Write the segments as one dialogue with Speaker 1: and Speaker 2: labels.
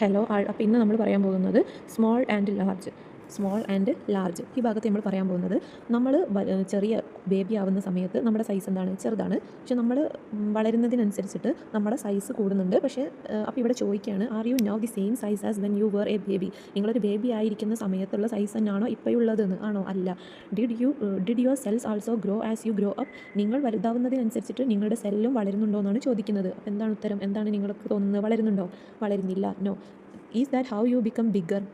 Speaker 1: Hello അപ്പോൾ ഇന്ന് നമ്മൾ പറയാൻ പോകുന്നത് സ്മോൾ ആൻഡ് ലാർജ് ഈ ഭാഗത്ത് നമ്മൾ പറയാൻ പോകുന്നത് നമ്മൾ ചെറിയ ബേബി ആവുന്ന സമയത്ത് നമ്മുടെ സൈസ് എന്താണ്, ചെറുതാണ്. പക്ഷെ നമ്മൾ വളരുന്നതിനനുസരിച്ചിട്ട് നമ്മുടെ സൈസ് കൂടുന്നുണ്ട്. പക്ഷേ അപ്പോൾ ഇവിടെ ചോദിക്കുകയാണ്, are you now the same size as when you were a baby? നിങ്ങളൊരു ബേബി ആയിരിക്കുന്ന സമയത്തുള്ള സൈസ് തന്നെയാണോ ഇപ്പോഴുള്ളതെന്ന്? ആണോ? അല്ല. Did your cells also grow as you grow up? നിങ്ങൾ വലുതാവുന്നതിനനുസരിച്ചിട്ട് നിങ്ങളുടെ സെല്ലും വളരുന്നുണ്ടോ എന്നാണ് ചോദിക്കുന്നത്. അപ്പോൾ എന്താണ് ഉത്തരം? എന്താണ് നിങ്ങൾക്ക് തോന്നുന്നത്? വളരുന്നുണ്ടോ? വളരുന്നില്ല. No. Is that how you become bigger?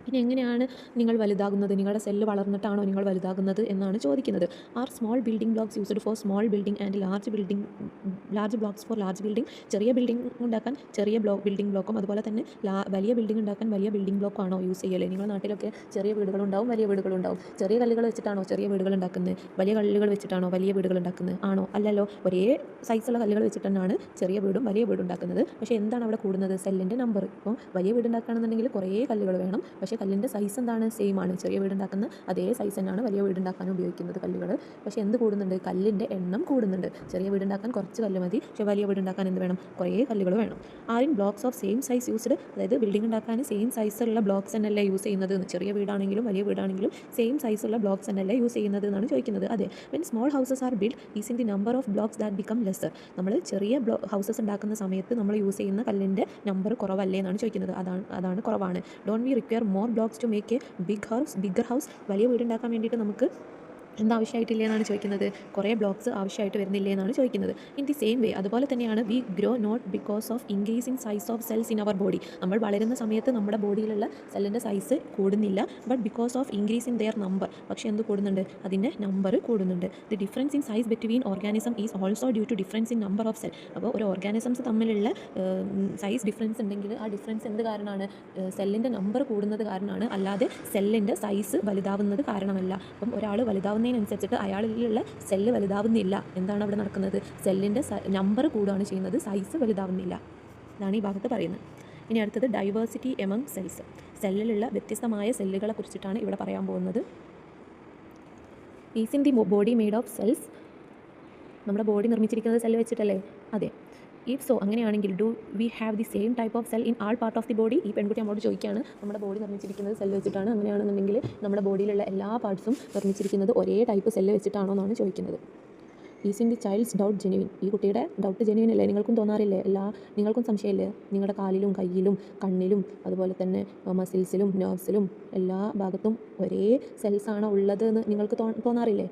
Speaker 1: പിന്നെ എങ്ങനെയാണ് നിങ്ങൾ വലുതാകുന്നത്? നിങ്ങളുടെ സെല്ല് വളർന്നിട്ടാണോ നിങ്ങൾ വലുതാകുന്നത് എന്നാണ് ചോദിക്കുന്നത്. Are small building blocks used for small building and large blocks for large building? ചെറിയ ബിൽഡിംഗ് ഉണ്ടാക്കാൻ ചെറിയ ബിൽഡിംഗ് ബ്ലോക്കും അതുപോലെ തന്നെ വലിയ ബിൽഡിംഗ് ഉണ്ടാക്കാൻ വലിയ ബിൽഡിംഗ് ബ്ലോക്കും ആണോ യൂസ് ചെയ്യല്? നിങ്ങളുടെ നാട്ടിലൊക്കെ ചെറിയ വീടുകളുണ്ടാവും, വലിയ വീടുകളുണ്ടാവും. ചെറിയ കല്ലുകൾ വെച്ചിട്ടാണോ ചെറിയ വീടുകൾ ഉണ്ടാക്കുന്നത്? വലിയ കല്ലുകൾ വെച്ചിട്ടാണോ വലിയ വീടുകൾ ഉണ്ടാക്കുന്നത്? ആണോ? അല്ലല്ലോ. ഒരേ സൈസുള്ള കല്ലുകൾ വെച്ചിട്ട് തന്നെയാണ് ചെറിയ വീടും വലിയ വീടും ഉണ്ടാക്കുന്നത്. പക്ഷേ എന്താണ് അവിടെ കൂടുന്നത്? സെല്ലിൻ്റെ നമ്പർ. ഇപ്പോൾ വലിയ വീടുണ്ടാക്കുകയാണെന്നുണ്ടെങ്കിൽ കുറേ കല്ലുകൾ വേണം. പക്ഷേ കല്ലിൻ്റെ സൈസ് എന്താണ്? സെയിം ആണ്. ചെറിയ വീടുണ്ടാക്കുന്ന അതേ സൈസ് തന്നെയാണ് വലിയ വീടുണ്ടാക്കാൻ ഉപയോഗിക്കുന്നത് കല്ലുകൾ. പക്ഷേ എന്ത് കൂടുന്നുണ്ട്? കല്ലിൻ്റെ എണ്ണം കൂടുന്നുണ്ട്. ചെറിയ വീടുണ്ടാക്കാൻ കുറച്ച് കല്ല് മതി, പക്ഷേ വലിയ വീടുണ്ടാക്കാൻ എന്ത് വേണം? കുറേ കല്ലുകൾ വേണം. ആരും blocks of same size used, അതായത് ബിൽഡിംഗ് ഉണ്ടാക്കാൻ സെയിം സൈസുള്ള ബ്ലോക്സ് തന്നെയല്ലേ യൂസ് ചെയ്യുന്നത്? ചെറിയ വീടാണെങ്കിലും വലിയ വീടാണെങ്കിലും സെയിം സൈസുള്ള ബ്ലോക്സ് തന്നെയല്ലേ യൂസ് ചെയ്യുന്നത് എന്നാണ് ചോദിക്കുന്നത്. അതെ. When small houses are build is in the number of blocks that become lesser? നമ്മൾ ചെറിയ ഹൗസസ് ഉണ്ടാക്കുന്ന സമയത്ത് നമ്മൾ യൂസ് ചെയ്യുന്ന കല്ലിൻ്റെ നമ്പർ കുറവല്ലേ എന്നാണ് ചോദിക്കുന്നത്. അതാണ് കുറവാണ്. Don't we require more blocks to make a bigger house? വലിയ വീടുണ്ടാക്കാൻ വേണ്ടിയിട്ട് നമുക്ക് എന്താവശ്യമായിട്ടില്ല എന്നാണ് ചോദിക്കുന്നത്. കുറേ ബ്ലോക്സ് ആവശ്യമായിട്ട് വരുന്നില്ലേ എന്നാണ് ചോദിക്കുന്നത്. ഇൻ ദി സെയിം വേ, അതുപോലെ തന്നെയാണ് we grow not because of increase in size of cells in our body? നമ്മൾ വളരുന്ന സമയത്ത് നമ്മുടെ ബോഡിയിലുള്ള സെല്ലിൻ്റെ സൈസ് കൂടുന്നില്ല, but because of increase in their number. പക്ഷേ എന്ത് കൂടുന്നുണ്ട്? അതിൻ്റെ നമ്പർ കൂടുന്നുണ്ട്. The difference in size between organism is also due to difference in number of cell. അപ്പോൾ ഒരു ഓർഗാനിസംസ് തമ്മിലുള്ള സൈസ് ഡിഫറൻസ് ഉണ്ടെങ്കിൽ ആ ഡിഫറൻസ് എന്ത് കാരണമാണ്? സെല്ലിൻ്റെ നമ്പർ കൂടുന്നത് കാരണമാണ്, അല്ലാതെ സെല്ലിൻ്റെ സൈസ് വലുതാവുന്നത് കാരണമല്ല. അപ്പം ഒരാൾ വലുതാവുന്നതിനനുസരിച്ചിട്ട് അയാളിലുള്ള സെല്ല് വലുതാവുന്നില്ല. എന്താണ് അവിടെ നടക്കുന്നത്? സെല്ലിൻ്റെ നമ്പർ കൂടുകയാണ് ചെയ്യുന്നത്, സൈസ് വലുതാവുന്നില്ല. ഇതാണ് ഈ ഭാഗത്ത് പറയുന്നത്. ഇനി അടുത്തത് ഡൈവേഴ്സിറ്റി എമംഗ് സെൽസ്. സെല്ലിലുള്ള വ്യത്യസ്തമായ സെല്ലുകളെ കുറിച്ചിട്ടാണ് ഇവിടെ പറയാൻ പോകുന്നത്. Is in the body made of cells? നമ്മുടെ ബോഡി നിർമ്മിച്ചിരിക്കുന്നത് സെല്ല് വെച്ചിട്ടല്ലേ? അതെ. ഇഫ് സോ, അങ്ങനെയാണെങ്കിൽ do we have the same type of cell in all part of the body? ഈ പെൺകുട്ടി നമ്മളോട് ചോദിക്കുകയാണ്, നമ്മുടെ ബോഡി നിർമ്മിച്ചിരിക്കുന്നത് സെല്ല് വെച്ചിട്ടാണ്, അങ്ങനെയാണെന്നുണ്ടെങ്കിൽ നമ്മുടെ ബോഡിയിലുള്ള എല്ലാ പാർട്സും നിർമ്മിച്ചിരിക്കുന്നത് ഒരേ ടൈപ്പ് സെല്ല് വെച്ചിട്ടാണോ എന്നാണ് ചോദിക്കുന്നത്. Is in the child's doubt genuine? ഈ കുട്ടിയുടെ ഡൗട്ട് ജെനുവിൻ അല്ലേ? നിങ്ങൾക്കും തോന്നാറില്ലേ? നിങ്ങൾക്കും സംശയമില്ലേ? നിങ്ങളുടെ കാലിലും കയ്യിലും കണ്ണിലും അതുപോലെ തന്നെ മസിൽസിലും നെർവ്സിലും എല്ലാ ഭാഗത്തും ഒരേ സെൽസാണോ ഉള്ളത് എന്ന് നിങ്ങൾക്ക് തോന്നാറില്ലേ?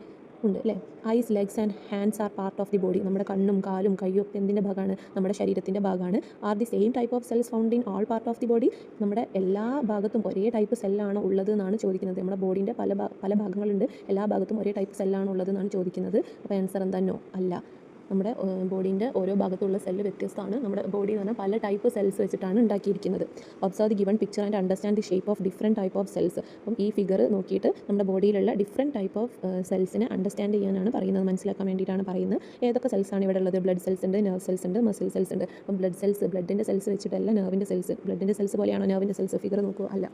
Speaker 1: ഉണ്ട് അല്ലേ? Eyes, legs and hands are part of the body. നമ്മുടെ കണ്ണും കാലും കയ്യും ഒക്കെ എന്തിൻ്റെ ഭാഗമാണ്? നമ്മുടെ ശരീരത്തിൻ്റെ ഭാഗമാണ്. Are the same type of cells found in all part of the body? നമ്മുടെ എല്ലാ ഭാഗത്തും ഒരേ ടൈപ്പ് സെല്ലാണോ ഉള്ളത് എന്നാണ് ചോദിക്കുന്നത്. നമ്മുടെ ബോഡീൻ്റെ പല ഭാഗങ്ങളുണ്ട്, എല്ലാ ഭാഗത്തും ഒരേ ടൈപ്പ് സെല്ലാണോ ഉള്ളത് എന്നാണ് ചോദിക്കുന്നത്. അപ്പോൾ ആൻസർ എന്താ? നോ, അല്ല. നമ്മുടെ ബോഡീൻ്റെ ഓരോ ഭാഗത്തുള്ള സെല്ല് വ്യത്യസ്തമാണ്. നമ്മുടെ ബോഡി എന്ന് പറഞ്ഞാൽ പല ടൈപ്പ് സെൽസ് വെച്ചിട്ടാണ് ഉണ്ടാക്കിയിരിക്കുന്നത്. Observe the given picture and understand the shape of different type of cells. അപ്പം ഈ ഫിഗർ നോക്കിയിട്ട് നമ്മുടെ ബോഡിയിലുള്ള ഡിഫറെൻറ്റ് ടൈപ്പ് ഓഫ് സെൽസിനെ അണ്ടർസ്റ്റാൻഡ് ചെയ്യാനാണ് പറയുന്നത്, മനസ്സിലാക്കാൻ വേണ്ടിയിട്ടാണ് പറയുന്നത്. ഏതൊക്കെ സെൽസാണ് ഇവിടെ ഉള്ളത്? ബ്ലഡ് സെൽസ് ഉണ്ട്, നെർവ് സെൽസ് ഉണ്ട്, മസിൽ സെൽസ് ഉണ്ട്. അപ്പം ബ്ലഡിൻ്റെ സെൽസ് വെച്ചിട്ടല്ല നെർവിൻ്റെ സെൽസ്. ബ്ലഡിൻ്റെ സെൽസ് പോലെയാണോ നെർവിൻ്റെ സെൽസ്? ഫിഗർ നോക്കുക, അല്ല.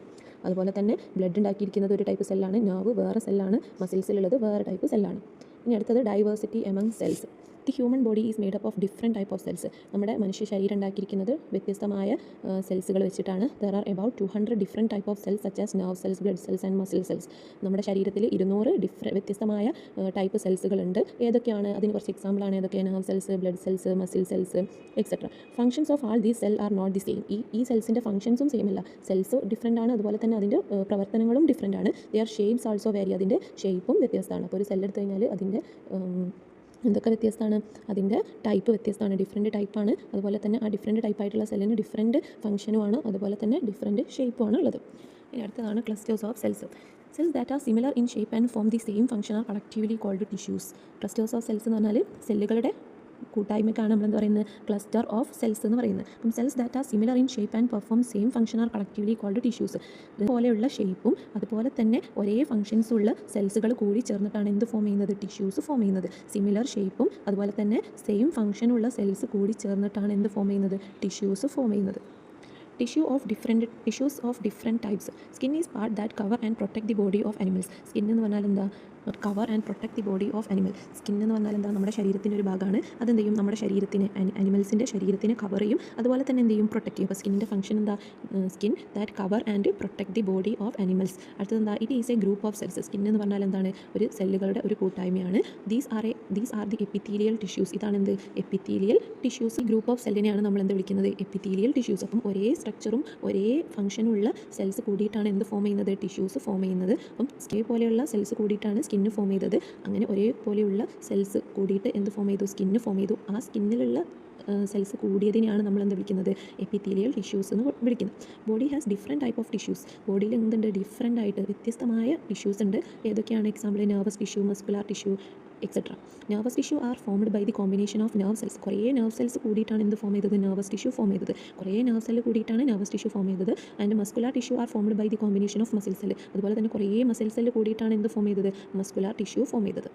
Speaker 1: അതുപോലെ തന്നെ ബ്ലഡ് ഉണ്ടാക്കിയിരിക്കുന്നത് ഒരു ടൈപ്പ് സെല്ലാണ്, നെർവ് വേറെ സെല്ലാണ്, മസിൽസിലുള്ളത് വേറെ ടൈപ്പ് സെല്ലാണ്. ഇനി അടുത്തത് diversity among cells. The human body is made up of different type of cells. നമ്മുടെ മനുഷ്യ ശരീരം ഉണ്ടാക്കിയിരിക്കുന്നത് വ്യത്യസ്തമായ സെൽസുകൾ വെച്ചിട്ടാണ്. There are about 200 different type of cells such as nerve cells, blood cells and muscle cells. നമ്മുടെ ശരീരത്തിൽ 200 വ്യത്യസ്തമായ ടൈപ്പ് സെൽസുകളുണ്ട്. ഏതൊക്കെയാണ്? അതിന് കുറച്ച് എക്സാമ്പിളാണ്. ഏതൊക്കെ? Nerve cells, blood cells, muscle cells etcetera. Functions of all these cell are not the same. ഈ സെൽസിൻ്റെ ഫങ്ഷൻസും സെയിം അല്ല. സെൽസ് ഡിഫറെൻ്റ് ആണ്, അതുപോലെ തന്നെ അതിൻ്റെ പ്രവർത്തനങ്ങളും ഡിഫറെൻ്റ് ആണ്. Their shapes also vary. അതിൻ്റെ ഷേപ്പും വ്യത്യസ്തമാണ്. അപ്പോൾ ഒരു സെല്ലെടുത്ത് കഴിഞ്ഞാൽ അതിൻ്റെ എന്തൊക്കെ വ്യത്യസ്തമാണ്? അതിൻ്റെ ടൈപ്പ് വ്യത്യസ്തമാണ്, ഡിഫറെൻറ്റ് ടൈപ്പാണ്. അതുപോലെ തന്നെ ആ ഡിഫറെൻറ്റ് ടൈപ്പായിട്ടുള്ള സെല്ലിന് ഡിഫറെൻറ്റ് ഫംഗ്ഷനുമാണ്, അതുപോലെ തന്നെ ഡിഫറെൻറ്റ് ഷേപ്പുമാണ് ഉള്ളത്. ഇനി അടുത്തതാണ് clusters of cells. Cells that are similar in shape and form the same function are collectively called tissues. Clusters of cells എന്ന് പറഞ്ഞാൽ സെല്ലുകളുടെ കൂട്ടായ്മയ്ക്കാണ് നമ്മളെന്ത് പറയുന്നത്? ക്ലസ്റ്റർ ഓഫ് സെൽസ് എന്ന് പറയുന്നത്. അപ്പം cells that are similar in shape and perform same function are collectively called tissues. ഇതുപോലെയുള്ള ഷേപ്പും അതുപോലെ തന്നെ ഒരേ ഫംഗ്ഷൻസുള്ള സെൽസുകൾ കൂടി ചേർന്നിട്ടാണ് എന്ത് ഫോം ചെയ്യുന്നത്? ടിഷ്യൂസ് ഫോം ചെയ്യുന്നത്. സിമിലർ ഷേപ്പും അതുപോലെ തന്നെ സെയിം ഫംഗ്ഷനുള്ള സെൽസ് കൂടി ചേർന്നിട്ടാണ് എന്ത് ഫോം ചെയ്യുന്നത്? ടിഷ്യൂസ് ഫോം ചെയ്യുന്നത്. tissues of different types. Skin is part that cover and protect the body of animals. Skin എന്ന് പറഞ്ഞാൽ എന്താ? Cover and protect the body of animal. Skin എന്ന് പറഞ്ഞാൽ എന്താ, നമ്മുടെ ശരീരത്തിൻ്റെ ഒരു ഭാഗമാണ്. അതെന്ത് ചെയ്യും, നമ്മുടെ ശരീരത്തിന് അനിമൽസിൻ്റെ ശരീരത്തിന് കവർ ചെയ്യും, അതുപോലെ തന്നെ എന്ത് ചെയ്യും, പ്രൊട്ടക്ട് ചെയ്യും. അപ്പോൾ സ്കിന്നിൻ്റെ ഫംഗ്ഷൻ എന്താ, skin that cover and protect the body of animals. അടുത്തത് എന്താ, it is A group of cells. Skin എന്ന് പറഞ്ഞാൽ എന്താണ്, ഒരു സെല്ലുകളുടെ ഒരു കൂട്ടായ്മയാണ്. These are the epithelial tissues. ഇതാണ് എന്ത്, എപ്പിത്തീലിയൽ ടിഷ്യൂസ്. ഈ ഗ്രൂപ്പ് ഓഫ് സെല്ലിനെയാണ് നമ്മൾ എന്ത് വിളിക്കുന്നത്, എപ്പിത്തീലിയൽ ടിഷ്യൂസ്. അപ്പം ഒരേ സ്ട്രക്ചറും ഒരേ ഫംഗ്ഷനുള്ള സെൽസ് കൂടിയിട്ടാണ് എന്ത് ഫോം ചെയ്യുന്നത്, ടിഷ്യൂസ് ഫോം ചെയ്യുന്നത്. അപ്പം സ്കിൻ പോലെയുള്ള സെൽസ് കൂടിയിട്ടാണ് സ്കിന്ന് ഫോം ചെയ്തത്. അങ്ങനെ ഒരേപോലെയുള്ള സെൽസ് കൂടിയിട്ട് എന്ത് ഫോം ചെയ്തു, സ്കിന്ന് ഫോം ചെയ്തു. ആ സ്കിന്നിലുള്ള സെൽസ് കൂടിയതിനെയാണ് നമ്മൾ എന്ത് വിളിക്കുന്നത്, എപ്പിത്തീലിയൽ ടിഷ്യൂസ് എന്ന് വിളിക്കുന്നത്. Body has different type of tissues. ബോഡിയിൽ എന്തുണ്ട്, ഡിഫറെൻ്റ് ആയിട്ട് വ്യത്യസ്തമായ ടിഷ്യൂസ് ഉണ്ട്. ഏതൊക്കെയാണ്, example nervous tissue, muscular tissue etcetera. Nervous tissue are formed by the combination of nerve cells. കുറേ നെർവ് സെൽസ് കൂടിയിട്ടാണ് എന്ത് ഫോം ചെയ്തത്, നെർവസ് ടിഷ്യൂ ഫോം ചെയ്തത്. കുറേ നെർവ് സെല്ല് കൂടിയിട്ടാണ് നെർവസ് ടിഷ്യൂ ഫോം ചെയ്തത്. And muscular tissue are formed by the combination of muscle cell. അതുപോലെ തന്നെ കുറേ മസിൽ സെല്ല് കൂടിയിട്ടാണ് എന്ത് ഫോം ചെയ്തത്, മസ്കുലാർ ടിഷ്യൂ ഫോം ചെയ്തത്.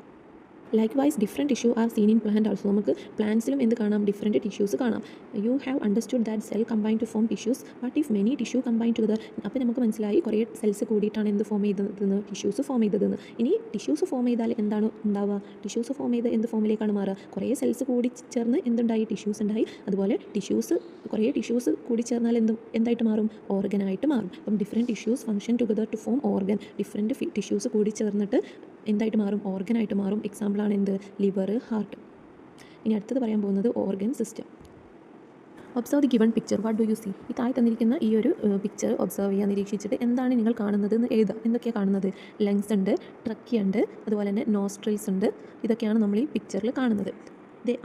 Speaker 1: Likewise different tissue are seen in plant also. നമുക്ക് പ്ലാന്റ്സിലും എന്ത് കാണാം, ഡിഫറെൻറ്റ് ടിഷ്യൂസ് കാണാം. You have understood that cell combine to form tissues, but if many tissue combine together. അപ്പോൾ നമുക്ക് മനസ്സിലായി കുറേ സെൽസ് കൂടിയിട്ടാണ് എന്ത് ഫോം ചെയ്തതെന്ന്, ടിഷ്യൂസ് ഫോം ചെയ്തതെന്ന്. ഇനി ടിഷ്യൂസ് ഫോം ചെയ്താൽ എന്താണ് ഉണ്ടാവുക, ടിഷ്യൂസ് ഫോം ചെയ്ത് എന്ത് ഫോമിലേക്കാണ് മാറുക, കുറേ സെൽസ് കൂടി ചേർന്ന് എന്തുണ്ടായി, ടിഷ്യൂസ് ഉണ്ടായി. അതുപോലെ കുറേ ടിഷ്യൂസ് കൂടി ചേർന്നാൽ എന്തായിട്ട് മാറും, ഓർഗനായിട്ട് മാറും. അപ്പം different tissues function together to form organ. Different tissues കൂടി ചേർന്നിട്ട് എന്തായിട്ട് മാറും, ഓർഗനായിട്ട് മാറും. എക്സാമ്പിളാണ് എന്ത്, ലിവർ, ഹാർട്ട്. ഇനി അടുത്തത് പറയാൻ പോകുന്നത് organ system. Observe the given picture, what do you see. ഈ താഴെ തന്നിരിക്കുന്ന ഈ ഒരു പിക്ചർ ഒബ്സർവ് ചെയ്യുക, നിരീക്ഷിച്ചിട്ട് എന്താണ് നിങ്ങൾ കാണുന്നത് എന്ന് എഴുതുക. എന്തൊക്കെയാണ് കാണുന്നത്, ലങ്സ് ഉണ്ട്, ട്രക്കി ഉണ്ട്, അതുപോലെ തന്നെ നോസ്ട്രിൽസ് ഉണ്ട്. ഇതൊക്കെയാണ് നമ്മൾ ഈ പിക്ചറിൽ കാണുന്നത്.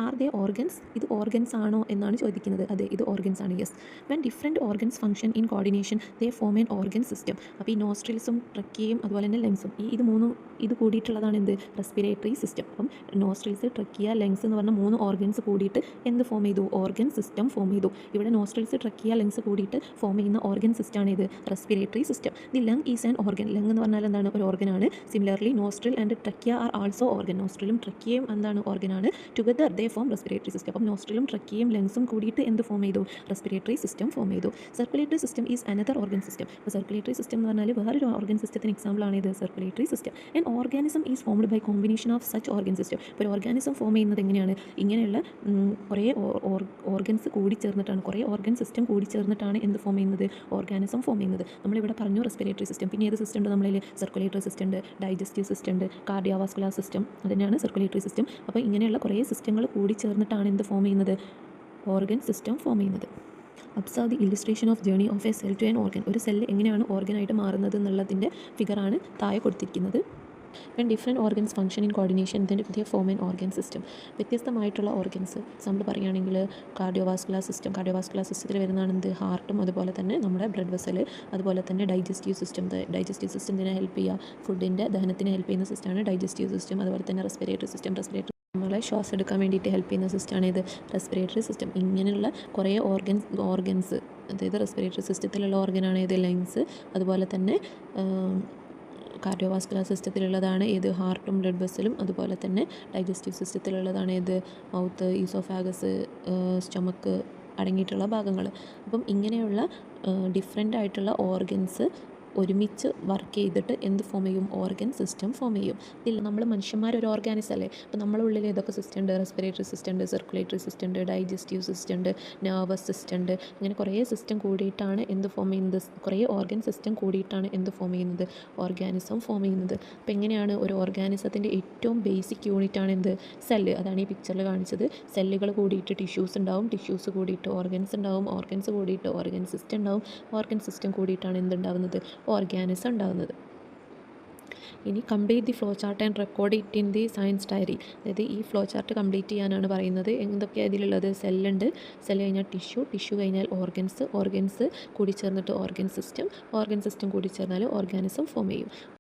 Speaker 1: Are they organs. ഇത് ഓർഗൻസ് ആണോ എന്നാണ് ചോദിക്കുന്നത്. അതെ, ഇത് ഓർഗൻസ് ആണ്. Yes. When different organs function in coordination they form an organ system. അപ്പോൾ ഈ നോസ്ട്രിൽസും ട്രക്കിയും അതുപോലെ തന്നെ ലങ്സും ഇത് മൂന്നും ഇത് കൂടിയിട്ടുള്ളതാണ് എന്ത്, റെസ്പിറേറ്ററി സിസ്റ്റം. അപ്പം നോസ്ട്രിൽസ്, ട്രക്കിയ, ലങ്സ് എന്ന് പറഞ്ഞ 3 ഓർഗൻസ് കൂടിയിട്ട് എന്ത് ഫോം ചെയ്തു, ഓർഗൻ സിസ്റ്റം ഫോം ചെയ്തു. ഇവിടെ നോസ്ട്രിൽസ്, ട്രക്കിയ, ലങ്സ് കൂടിയിട്ട് ഫോം ചെയ്യുന്ന ഓർഗൻ സിസ്റ്റമാണ് ഇത്, respiratory system. The lung is an organ. Lung എന്ന് പറഞ്ഞാൽ എന്താണ്, ഒരു ഓർഗനാണ്. Similarly nostril and trachea are also organ. നോസ്ട്രിലും ട്രക്കിയയും എന്താണ്, ഓർഗനാണ്. Together they form respiratory system. അപ്പം നോസ്ട്രിലും ട്രക്കിയും ലങ്സും കൂടിയിട്ട് എന്ത് ഫോം ചെയ്തു, റെസ്പിറേറ്ററി സിസ്റ്റം ഫോം ചെയ്തു. Circulatory system is another organ system. അപ്പോൾ സർക്കുലേറ്ററി സിസ്റ്റം എന്ന് പറഞ്ഞാൽ വേറൊരു ഓർഗൻ സിസ്റ്റത്തിന് എക്സാമ്പിൾ ആണ് ഇത്, circulatory system. And organism is formed by combination of such organ system. ഇപ്പോൾ ഒരു ഓർഗാനിസം ഫോം ചെയ്യുന്നത് എങ്ങനെയാണ്, ഇങ്ങനെയുള്ള കുറേ ഓർഗൻസ് കൂടി ചേർന്നിട്ടാണ്, കുറേ ഓർഗൻ സിസ്റ്റം കൂടി ചേർന്നിട്ടാണ് എന്ത് ഫോം ചെയ്യുന്നത്, ഓർഗാനിസം ഫോം ചെയ്യുന്നത്. നമ്മളിവിടെ പറഞ്ഞു റെസ്പിറേറ്ററി സിസ്റ്റം. പിന്നെ ഏത് സിസ്റ്റം ഉണ്ട് നമ്മളിൽ, സർക്കുലേറ്ററി സിസ്റ്റം ഉണ്ട്, ഡൈജസ്റ്റീവ് സിസ്റ്റം ഉണ്ട്, കാർഡിയോവാസ്കുലർ സിസ്റ്റം, അതിനാണ് സർക്കുലേറ്ററി സിസ്റ്റം. അപ്പോൾ ഇങ്ങനെയുള്ള കുറേ സിസ്റ്റങ്ങൾ കൂടി ചേർന്നിട്ടാണ് എന്ത് ഫോം ചെയ്യുന്നത്, ഓർഗൻ സിസ്റ്റം ഫോം ചെയ്യുന്നത്. Observe the illustration of journey of a cell to an organ. ഒരു സെല്ല് എങ്ങനെയാണ് ഓർഗനായിട്ട് മാറുന്നത് എന്നുള്ളതിൻ്റെ ഫിഗറാണ് താഴെ കൊടുത്തിരിക്കുന്നത്. When different organs function in coordination then they form an organ system. വ്യത്യസ്തമായിട്ടുള്ള ഓർഗൻസ് എക്സാമ്പിൾ പറയുകയാണെങ്കിൽ കാർഡിയോവാസ്കുലർ സിസ്റ്റത്തിൽ വരുന്നതാണ് എന്ത്, ഹാർട്ടും അതുപോലെ തന്നെ നമ്മുടെ ബ്ലഡ് വെസൽ, അതുപോലെ തന്നെ ഡൈജസ്റ്റീവ് സിസ്റ്റം. ഡൈജസ്റ്റീവ് സിസ്റ്റത്തിനെ ഹെൽപ്പ് ചെയ്യുക, ഫുഡിൻ്റെ ദഹനത്തിന് ഹെൽപ്പ് ചെയ്യുന്ന സിസ്റ്റമാണ് ഡൈജസ്റ്റീവ് സിസ്റ്റം. അതുപോലെ തന്നെ റെസ്പിറേറ്ററി സിസ്റ്റം, നമ്മളെ ശ്വാസം എടുക്കാൻ വേണ്ടിയിട്ട് ഹെൽപ്പ് ചെയ്യുന്ന സിസ്റ്റമാണ് ഇത്, റെസ്പിറേറ്ററി സിസ്റ്റം. ഇങ്ങനെയുള്ള കുറേ ഓർഗൻസ് അതായത് റെസ്പിറേറ്ററി സിസ്റ്റത്തിലുള്ള ഓർഗനാണ് ഇത്, ലങ്സ്. അതുപോലെ തന്നെ കാർഡിയോവാസ്കുലർ സിസ്റ്റത്തിലുള്ളതാണ് ഏത്, ഹാർട്ടും ബ്ലഡ് വെസലും. അതുപോലെ തന്നെ ഡൈജസ്റ്റീവ് സിസ്റ്റത്തിലുള്ളതാണ് ഏത്, മൗത്ത്, ഈസോഫാഗസ്, സ്റ്റൊമക്ക് അടങ്ങിയിട്ടുള്ള ഭാഗങ്ങൾ. അപ്പം ഇങ്ങനെയുള്ള ഡിഫറെൻ്റ് ആയിട്ടുള്ള ഓർഗൻസ് ഒരുമിച്ച് വർക്ക് ചെയ്തിട്ട് എന്ത് ഫോം ചെയ്യും, ഓർഗൻ സിസ്റ്റം ഫോം ചെയ്യും. ഇതിൽ നമ്മൾ മനുഷ്യന്മാരൊരു ഓർഗാനിസം അല്ലേ. അപ്പോൾ നമ്മുടെ ഉള്ളിൽ ഏതൊക്കെ സിസ്റ്റം ഉണ്ട്, റെസ്പിറേറ്ററി സിസ്റ്റം ഉണ്ട്, സർക്കുലേറ്ററി സിസ്റ്റം ഉണ്ട്, ഡൈജസ്റ്റീവ് സിസ്റ്റം ഉണ്ട്, നെർവസ് സിസ്റ്റം ഉണ്ട്. ഇങ്ങനെ കുറേ സിസ്റ്റം കൂടിയിട്ടാണ് എന്ത് ഫോം ചെയ്യുന്നത്, കുറേ ഓർഗൻ സിസ്റ്റം കൂടിയിട്ടാണ് എന്ത് ഫോം ചെയ്യുന്നത്, ഓർഗാനിസം ഫോം ചെയ്യുന്നത്. അപ്പോൾ എങ്ങനെയാണ് ഒരു ഓർഗാനിസത്തിൻ്റെ ഏറ്റവും ബേസിക് യൂണിറ്റാണ് എന്ത്, സെല്ല്. അതാണ് ഈ പിക്ചറിൽ കാണിച്ചത്. സെല്ലുകൾ കൂടിയിട്ട് ടിഷ്യൂസ് ഉണ്ടാവും, ടിഷ്യൂസ് കൂടിയിട്ട് ഓർഗൻസ് ഉണ്ടാവും, ഓർഗൻസ് കൂടിയിട്ട് ഓർഗൻ സിസ്റ്റം ഉണ്ടാവും, ഓർഗൻ സിസ്റ്റം കൂടിയിട്ടാണ് എന്തുണ്ടാകുന്നത്, ഓർഗാനിസം ഉണ്ടാകുന്നത്. ഇനി complete the flow chart and record it in the science diary. അതായത് ഈ ഫ്ലോ ചാർട്ട് കംപ്ലീറ്റ് ചെയ്യാനാണ് പറയുന്നത്. എന്തൊക്കെയാണ് ഇതിലുള്ളത്, സെല്ലുണ്ട്, സെല്ല് കഴിഞ്ഞാൽ ടിഷ്യൂ കഴിഞ്ഞാൽ ഓർഗൻസ് കൂടി ചേർന്നിട്ട് ഓർഗൻ സിസ്റ്റം കൂടി ചേർന്നാൽ ഓർഗാനിസം ഫോം ചെയ്യും.